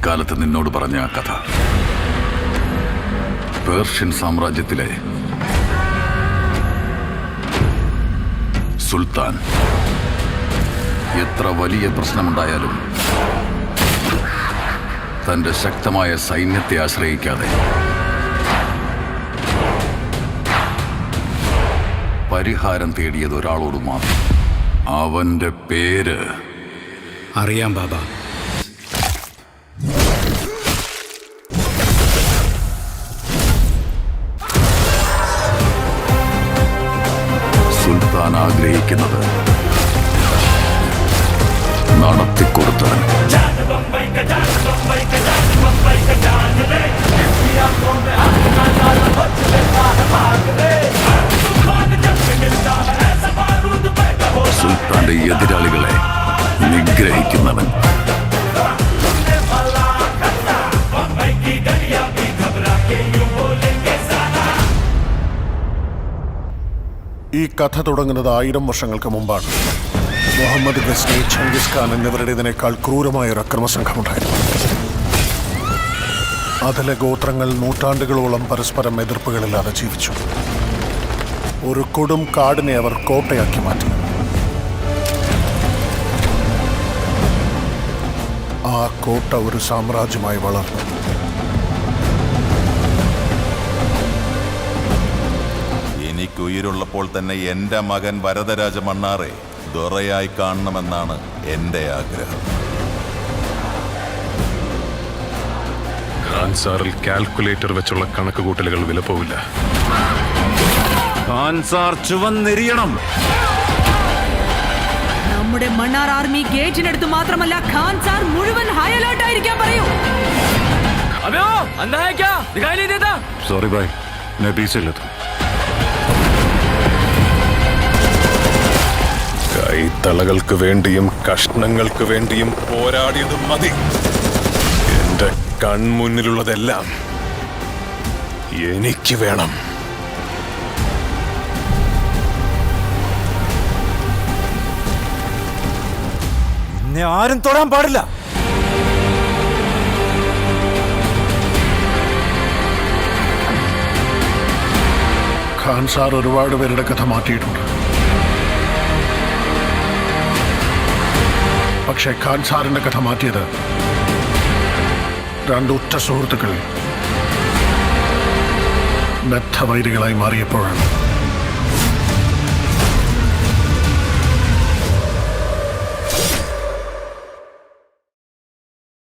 കുട്ടിക്കാലത്ത് നിന്നോട് പറഞ്ഞ ആ കഥ, പേർഷ്യൻ സാമ്രാജ്യത്തിലെ സുൽത്താൻ എത്ര വലിയ പ്രശ്നമുണ്ടായാലും തന്റെ ശക്തമായ സൈന്യത്തെ ആശ്രയിക്കാതെ പരിഹാരം തേടിയത് ഒരാളോട് മാത്രം. അവന്റെ പേര് അറിയാം ബാബ. സുൽത്താൻ ആഗ്രഹിക്കുന്നത് നടത്തിക്കൊടുത്തവൻ. സുൽത്താന്റെ എതിരാളികളെ നിഗ്രഹിക്കുന്നവൻ. ഈ കഥ തുടങ്ങുന്നത് 1000 വർഷങ്ങൾക്ക് മുമ്പാണ്. മുഹമ്മദ് ഗസ്നി, ചെങ്കിസ് ഖാൻ എന്നിവരുടേതിനേക്കാൾ ക്രൂരമായ ഒരു അക്രമസംഘമുണ്ടായിരുന്നു. അതിലെ ഗോത്രങ്ങൾ നൂറ്റാണ്ടുകളോളം പരസ്പരം എതിർപ്പുകളില്ലാതെ ജീവിച്ചു. ഒരു കൊടും കാടിനെ അവർ കോട്ടയാക്കി മാറ്റി. ആ കോട്ട ഒരു സാമ്രാജ്യമായി വളർന്നു. എനിക്കുയിരുള്ളപ്പോൾ തന്നെ എൻ്റെ മകൻ വരദരാജ മണ്ണാറെ ദൊറയായി കാണണമെന്നാണ് എൻ്റെ ആഗ്രഹം. ഖാൻ സാറിൽ കാൽക്കുലേറ്റർ വെച്ചുള്ള കണക്കുകൂട്ടലുകൾ വില പോവില്ല. ഖാൻ സാർ ചുവന്നെരിയണം. നമ്മുടെ മണ്ണാർ ആർമി ഗേറ്റിനടുത്ത് മാത്രമല്ല, ഖാൻ സാർ മുഴുവൻ ഹൈ അലേർട്ട് ആയിരിക്കാൻ പറയൂ. സോറി ഭായ്, ഞാൻ പീസിലെത്തും. കൈത്തളകൾക്ക് വേണ്ടിയും കഷ്ണങ്ങൾക്ക് വേണ്ടിയും പോരാടിയത് മതി. എന്റെ കൺമുന്നിലുള്ളതെല്ലാം എനിക്ക് വേണം. എന്നെ ആരും തൊടാൻ പാടില്ല. ഖാൻ സാർ ഒരുപാട് പേരുടെ കഥ മാറ്റിയിട്ടുണ്ട്. പക്ഷേ ഖാൻ സാറിന്റെ കഥ മാറ്റിയത് 2 ഉറ്റ സുഹൃത്തുക്കൾ ബദ്ധവൈരികളായി മാറിയപ്പോഴാണ്.